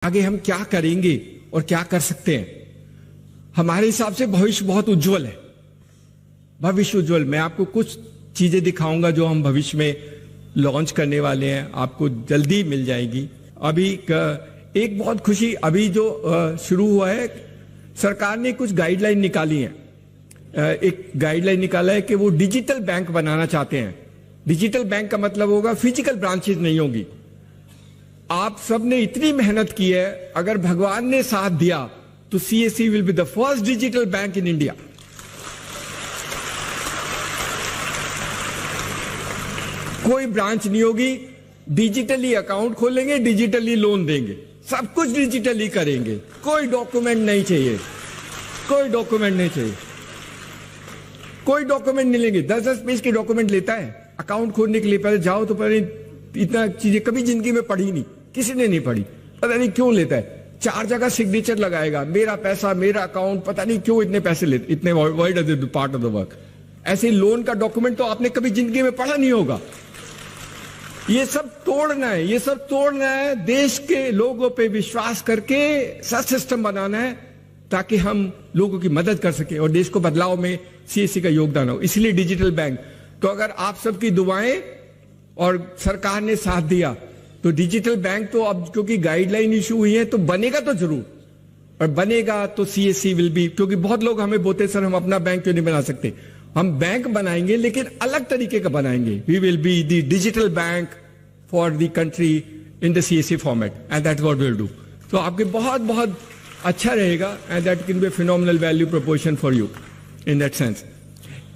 आगे हम क्या करेंगे और क्या कर सकते हैं। हमारे हिसाब से भविष्य बहुत उज्जवल है, भविष्य उज्जवल। मैं आपको कुछ चीजें दिखाऊंगा जो हम भविष्य में लॉन्च करने वाले हैं, आपको जल्दी मिल जाएगी। अभी एक बहुत खुशी, अभी जो शुरू हुआ है, सरकार ने कुछ गाइडलाइन निकाली है। एक गाइडलाइन निकाला है कि वो डिजिटल बैंक बनाना चाहते हैं। डिजिटल बैंक का मतलब होगा फिजिकल ब्रांचेज नहीं होगी। आप सब ने इतनी मेहनत की है, अगर भगवान ने साथ दिया तो CSC will be the first digital bank in India. कोई ब्रांच नहीं होगी, डिजिटली अकाउंट खोलेंगे, डिजिटली लोन देंगे, सब कुछ डिजिटली करेंगे। कोई डॉक्यूमेंट नहीं चाहिए, कोई डॉक्यूमेंट नहीं चाहिए, कोई डॉक्यूमेंट नहीं लेंगे। 10-10 पेज के डॉक्यूमेंट लेता है अकाउंट खोलने के लिए। पहले जाओ तो पहले इतना चीजें कभी जिंदगी में पढ़ी नहीं, किसी ने नहीं पढ़ी, पता नहीं क्यों लेता है। 4 जगह सिग्नेचर लगाएगा, मेरा पैसा, मेरा अकाउंट, पता नहीं क्यों इतने पैसे लेते, इतने wide is the part of the work. ऐसे लोन का डॉक्यूमेंट तो आपने कभी जिंदगी में पढ़ा नहीं होगा। ये सब तोड़ना है, ये सब तोड़ना है। देश के लोगों पे विश्वास करके सच सिस्टम बनाना है ताकि हम लोगों की मदद कर सके और देश को बदलाव में सीएससी का योगदान हो। इसलिए डिजिटल बैंक। तो अगर आप सबकी दुआएं और सरकार ने साथ दिया तो डिजिटल बैंक तो अब, क्योंकि गाइडलाइन इशू हुई है, तो बनेगा तो जरूर। और बनेगा तो सीएससी विल बी, क्योंकि बहुत लोग हमें बोलते सर हम अपना बैंक क्यों नहीं बना सकते। हम बैंक बनाएंगे लेकिन अलग तरीके का बनाएंगे। We will be the digital bank for the country in the CSC format and that's what we will do. तो आपके बहुत बहुत अच्छा रहेगा and that can be a phenomenal value proportion for you in that sense.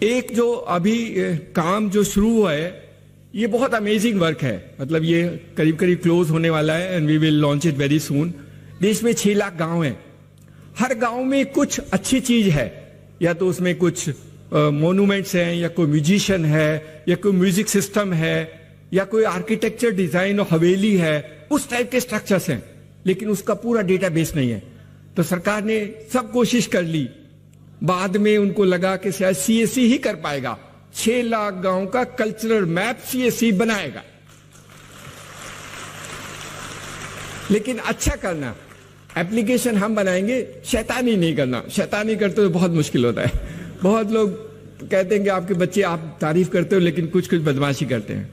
एक जो अभी काम जो शुरू हुआ है, ये बहुत अमेजिंग वर्क है। मतलब ये करीब करीब क्लोज होने वाला है and we will launch it very soon. देश में 6 लाख गांव हैं, हर गांव में कुछ अच्छी चीज है, या तो उसमें कुछ मोन्यूमेंट्स हैं, या कोई म्यूजिशियन है, या कोई म्यूजिक सिस्टम है, या कोई आर्किटेक्चर डिजाइन और हवेली है, उस टाइप के स्ट्रक्चर्स हैं, लेकिन उसका पूरा डेटाबेस नहीं है। तो सरकार ने सब कोशिश कर ली, बाद में उनको लगा कि शायद सीएससी ही कर पाएगा। 6 लाख गांव का कल्चरल मैप सीएससी बनाएगा। लेकिन अच्छा करना, एप्लीकेशन हम बनाएंगे, शैतानी नहीं करना। शैतानी करते तो बहुत मुश्किल होता है। बहुत लोग कहते हैं कि आपके बच्चे, आप तारीफ करते हो लेकिन कुछ कुछ बदमाशी करते हैं।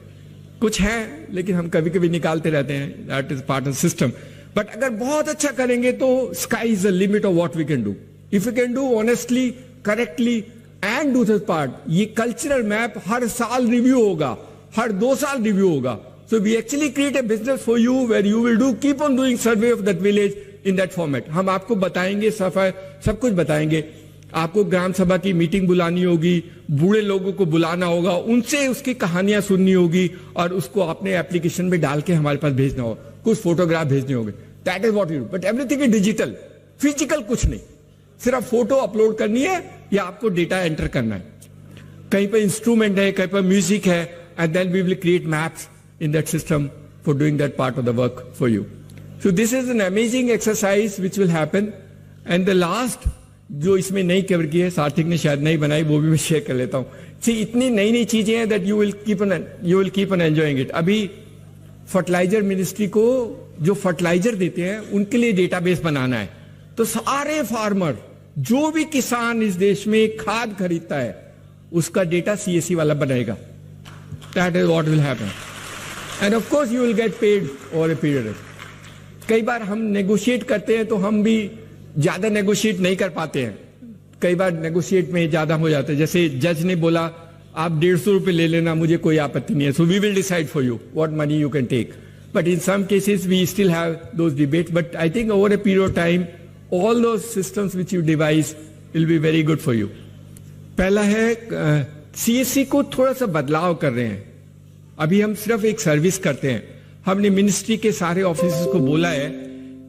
कुछ है लेकिन हम कभी कभी निकालते रहते हैं, that is part of system. But अगर बहुत अच्छा करेंगे तो sky is the limit of what we can do if you can do honestly, correctly and do this part. ये कल्चरल मैप हर साल रिव्यू होगा, हर 2 साल रिव्यू होगा। So we actually create a business for you where you will do keep on doing survey of that village in that format. हम आपको बताएंगे, सफाई सब कुछ बताएंगे। आपको ग्राम सभा की मीटिंग बुलानी होगी, बूढ़े लोगों को बुलाना होगा, उनसे उसकी कहानियां सुननी होगी और उसको अपने एप्लीकेशन में डाल के हमारे पास भेजना होगा, कुछ फोटोग्राफ भेजने होंगे। That is what you do. But everything is digital, physical कुछ नहीं, सिर्फ फोटो अपलोड करनी है या आपको डेटा एंटर करना है। कहीं पर इंस्ट्रूमेंट है, कहीं पर म्यूजिक है, and then we will create maps in that system for doing that part of the work for you. So this is an amazing exercise which will happen. And the last जो इसमें नई cover की है, सार्थिक ने शायद नहीं बनाई, वो भी मैं शेयर कर लेता हूं। सी इतनी नई नई चीजें हैं that you will keep on enjoying it. अभी फर्टिलाइजर मिनिस्ट्री को जो फर्टिलाइजर देते हैं उनके लिए डेटाबेस बनाना है। तो सारे फार्मर, जो भी किसान इस देश में खाद खरीदता है, उसका डेटा सीएससी वाला बनाएगा। That is what will happen end of course you will get paid over a period. कई बार हम नेगोशिएट करते हैं तो हम भी ज्यादा नेगोशिएट नहीं कर पाते हैं, कई बार नेगोशिएट में ज्यादा हो जाता है। जैसे जज ने बोला आप 150 रुपए ले लेना, मुझे कोई आपत्ति नहीं है, so we will decide for you what money you can take. But in some cases we still have those debates, but I think over a period of time all those systems which you devise will be very good for you. पहला है CSC को थोड़ा सा बदलाव कर रहे हैं। अभी हम सिर्फ एक सर्विस करते हैं। हमने मिनिस्ट्री के सारे ऑफिसर्स को बोला है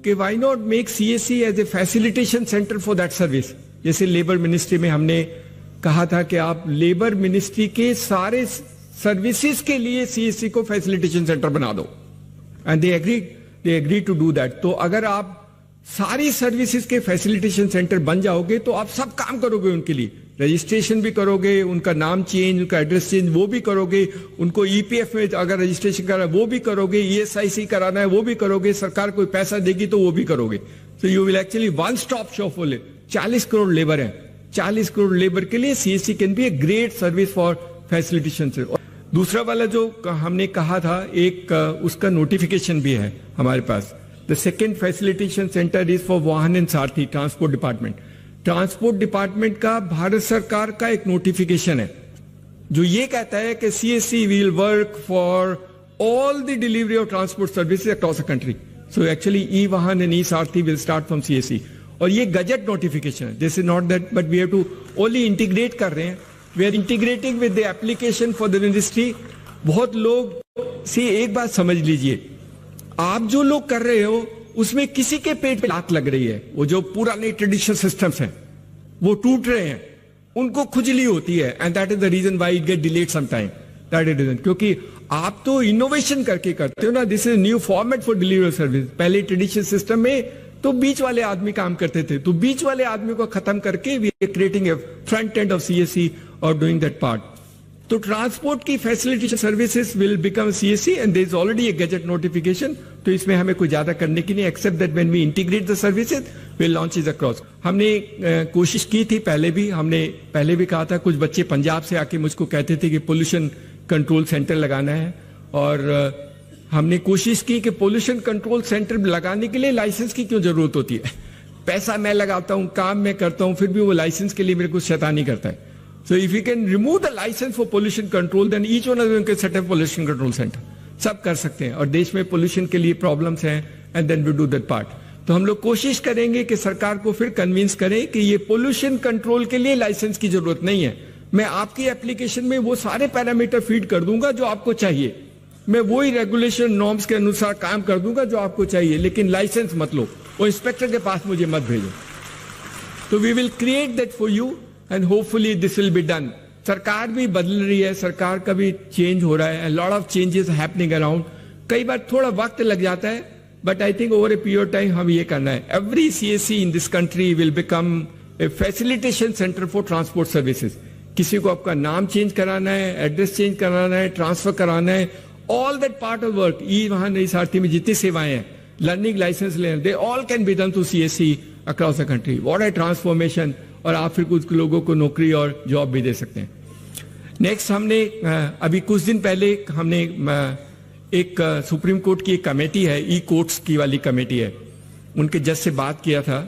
कि why not make CSC as a facilitation centre for that service. जैसे लेबर मिनिस्ट्री में हमने कहा था कि आप लेबर मिनिस्ट्री के सारे सर्विसेज के लिए सीएससी को फैसिलिटेशन सेंटर बना दो, and they agree to do that. तो अगर आप सारी सर्विसेज के फैसिलिटेशन सेंटर बन जाओगे तो आप सब काम करोगे उनके लिए, रजिस्ट्रेशन भी करोगे, उनका नाम चेंज, उनका एड्रेस चेंज वो भी करोगे, उनको ईपीएफ में अगर रजिस्ट्रेशन कराना वो भी करोगे, ईएसआईसी कराना है वो भी करोगे, सरकार कोई पैसा देगी तो वो भी करोगे। तो you will actually one stop shop for 40 crore labour है, 40 करोड़ लेबर के लिए CSC can be a great service for facilitation. दूसरा वाला जो हमने कहा था, एक उसका नोटिफिकेशन भी है हमारे पास। The second facilitation centre is for Vahan and Sarathi, transport department. Transport department का भारत सरकार का एक नोटिफिकेशन है जो ये कहता है कि CSC will work for all the delivery of transport services across the country. So actually ई वाहन and E Sarathi will start from CSC. और ये गजट नोटिफिकेशन है, this is not that, but we have to only integrate कर रहे हैं, we are integrating with the application for the ministry. बहुत लोग से एक बात समझ लीजिए, आप जो लोग कर रहे हो उसमें किसी के पेट पे लात लग रही है। वो जो पुराने ट्रेडिशनल सिस्टम्स हैं वो टूट रहे हैं, उनको खुजली होती है, and that is the reason why it get delayed some time. That is reason, क्योंकि आप तो इनोवेशन करके करते हो ना। This is new format for delivery service. पहले ट्रेडिशनल सिस्टम में तो बीच वाले आदमी काम करते थे, तो बीच वाले आदमी को खत्म करके we are creating a front end of CSC और डूइंग दैट पार्ट। तो ट्रांसपोर्ट की facilitation services will become CSC and there is already a gazette notification. तो इसमें हमें कुछ ज्यादा करने की नहीं, except that when we integrate the services we launch is across. हमने कोशिश की थी हमने पहले भी कहा था, कुछ बच्चे पंजाब से आके मुझको कहते थे कि पोल्यूशन कंट्रोल सेंटर लगाना है, और हमने कोशिश की कि पोल्यूशन कंट्रोल सेंटर लगाने के लिए लाइसेंस की क्यों जरूरत होती है। पैसा मैं लगाता हूं, काम मैं करता हूं, फिर भी वो लाइसेंस के लिए मेरे को शैतानी करता है। So if you can remove the licence for pollution control then each one of them can set up pollution control centre. सब कर सकते हैं, और देश में पोल्यूशन के लिए प्रॉब्लम्स हैं, and then we do that part. तो हम लोग कोशिश करेंगे कि सरकार को फिर कन्विंस करें कि ये पोल्यूशन कंट्रोल के लिए लाइसेंस की जरूरत नहीं है। मैं आपकी एप्लीकेशन में वो सारे पैरामीटर फीड कर दूंगा जो आपको चाहिए, मैं वही रेगुलेशन नॉर्म्स के अनुसार काम कर दूंगा जो आपको चाहिए, लेकिन लाइसेंस मत लो, वो इंस्पेक्टर के पास मुझे मत भेजो। तो we will create that for you and hopefully this will be done. सरकार भी बदल रही है, सरकार का भी चेंज हो रहा है, lot of changes happening around. कई बार थोड़ा वक्त लग जाता है, but I think over a period time हम ये करना है। Every CSC in this country will become a facilitation centre for transport services. किसी को आपका नाम चेंज कराना है, एड्रेस चेंज कराना है, ट्रांसफर कराना है, all that part of work, ई वाहन ई सारथी में जितनी सेवाएं हैं, लर्निंग लाइसेंस लेना, they all can be done through CSC across the country. What a transformation! और आप फिर कुछ लोगों को नौकरी और जॉब भी दे सकते हैं। नेक्स्ट हमने अभी कुछ दिन पहले हमने एक सुप्रीम कोर्ट की एक कमेटी है, ई कोर्ट्स की वाली कमेटी है, उनके जज से बात किया था,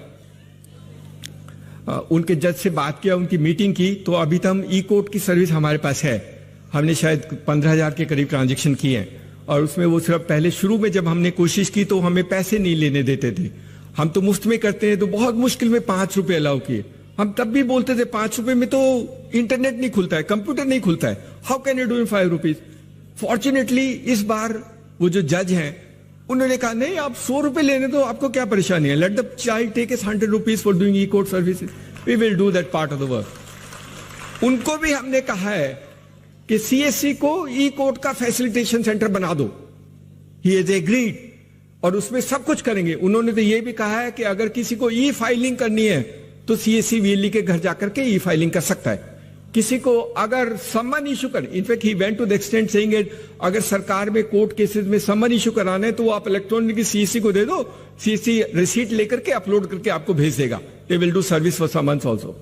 उनकी मीटिंग की। तो अभी तक हम ई कोर्ट की सर्विस हमारे पास है, हमने शायद 15,000 के करीब ट्रांजैक्शन किए हैं, और उसमें वो सिर्फ पहले शुरू में जब हमने कोशिश की तो हमें पैसे नहीं लेने देते थे। हम तो मुफ्त में करते हैं, तो बहुत मुश्किल में 5 रुपए अलाउ किए। हम तब भी बोलते थे 5 रुपए में तो इंटरनेट नहीं खुलता है, कंप्यूटर नहीं खुलता है, how can you do in 5 rupees. Fortunately इस बार वो जो जज हैं उन्होंने कहा नहीं, आप 100 रुपए लेने दो, आपको क्या परेशानी है, let the child take 100 rupees for doing e court services, we will do that part of the work. उनको भी हमने कहा है कि सीएससी को ई कोर्ट का फैसिलिटेशन सेंटर बना दो, ही इज एग्रीड, और उसमें सब कुछ करेंगे। उन्होंने तो ये भी कहा है कि अगर किसी को ई फाइलिंग करनी है तो सीएससी वीएलई के घर जाकर के ई फाइलिंग कर सकता है। किसी को अगर समन इशू कर, in fact he went to the extent saying it, अगर सरकार में कोर्ट केसेस में समन इशू कराना है तो आप इलेक्ट्रॉनिक सीएससी को दे दो, सीएससी रिसीट लेकर के अपलोड करके आपको भेज देगा। They will do service for summons also.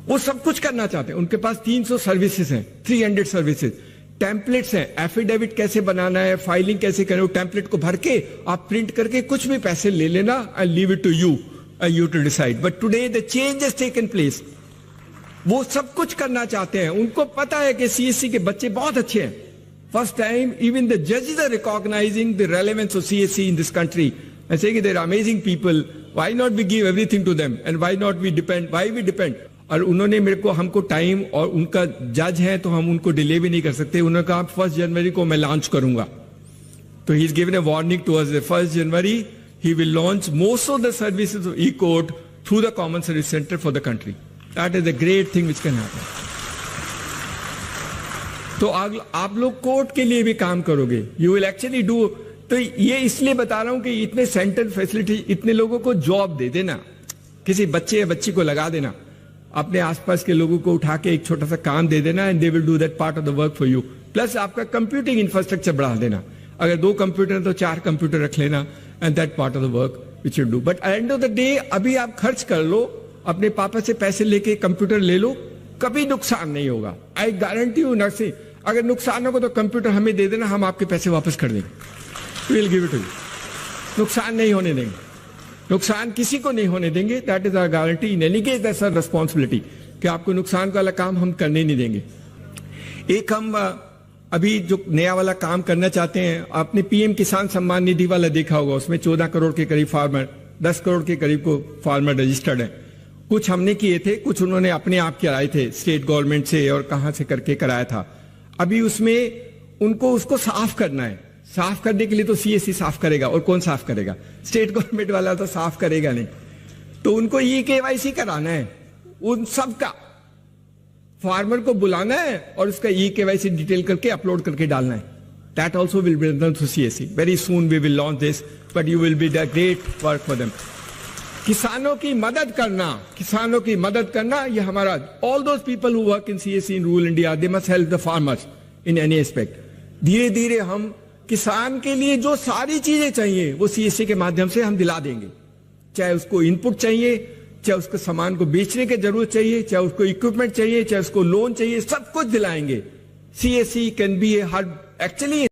वो सब कुछ करना चाहते हैं, उनके पास 300 सर्विसेज हैं, 300 सर्विसेज, टेम्पलेट्स हैं, एफिडेविट कैसे बनाना है, फाइलिंग कैसे करें, वो टेम्पलेट को भर के आप प्रिंट करके कुछ भी पैसे ले लेना, I leave it to you to decide. But today the change has taken place. वो सब कुछ करना चाहते हैं, उनको पता है कि सीएससी के बच्चे बहुत अच्छे हैं। फर्स्ट टाइम इवन द जजेस are recognising the relevance of CSC in this country and saying they are amazing people, why not we give everything to them and why not we depend, why we depend. और उन्होंने हमको time, और उनका जज है तो हम उनको डिले भी नहीं कर सकते। उन्होंने कहा 1 जनवरी को मैं लॉन्च करूंगा, तो he is given a warning to us, 1 January he will launch most of the services of e-court through the common service center for the country. That is a great thing which can happen. तो आप लोग court के लिए भी काम करोगे, you will actually do। तो ये इसलिए बता रहा हूं कि इतने सेंटर फैसिलिटी, इतने लोगों को जॉब दे देना, किसी बच्चे या बच्ची को लगा देना, अपने आसपास के लोगों को उठा के एक छोटा सा काम दे देना and they will do that part of the work for you. Plus आपका कंप्यूटिंग इंफ्रास्ट्रक्चर बढ़ा देना, अगर 2 कंप्यूटर हैं तो 4 कंप्यूटर रख लेना and that part of the work which you do. But end of the day अभी आप खर्च कर लो, अपने पापा से पैसे लेके कंप्यूटर ले लो, कभी नुकसान नहीं होगा। आई गारंटी यू नर्सिंग, अगर नुकसान होगा तो कंप्यूटर हमें दे देना, हम आपके पैसे वापस कर देंगे। Will give it to you. नुकसान नहीं होने देंगे, नुकसान किसी को नहीं होने देंगे। That is our guarantee. In any case that's our responsibility कि आपको नुकसान वाला काम हम करने नहीं देंगे। एक हम अभी जो नया वाला काम करना चाहते हैं, आपने पीएम किसान सम्मान निधि वाला देखा होगा, उसमें 14 करोड़ के करीब फार्मर, 10 करोड़ के करीब को फार्मर रजिस्टर्ड है। कुछ हमने किए थे, कुछ उन्होंने अपने आप कराए थे स्टेट गवर्नमेंट से और कहां से करके कराया था। अभी उसमें उनको उसको साफ करना है। साफ करने के लिए तो सीएससी साफ करेगा, और कौन साफ करेगा? स्टेट गवर्नमेंट वाला तो साफ करेगा नहीं। तो उनको ई केवाईसी कराना है, उन सबका फार्मर को बुलाना है और उसका ई केवाईसी डिटेल करके अपलोड करके डालना है। That also will be done through CSC. Very soon we will launch this, but you will be the great work for them. किसानों की मदद करना, किसानों की मदद करना, ये हमारा, all those people who work in CSC in rural India, they must help the farmers in any aspect. धीरे धीरे हम किसान के लिए जो सारी चीजें चाहिए वो सीएससी के माध्यम से हम दिला देंगे। चाहे उसको इनपुट चाहिए, चाहे उसको सामान को बेचने की जरूरत चाहिए, चाहे उसको इक्विपमेंट चाहिए, चाहे उसको लोन चाहिए, सब कुछ दिलाएंगे। CSC can be A hub actually.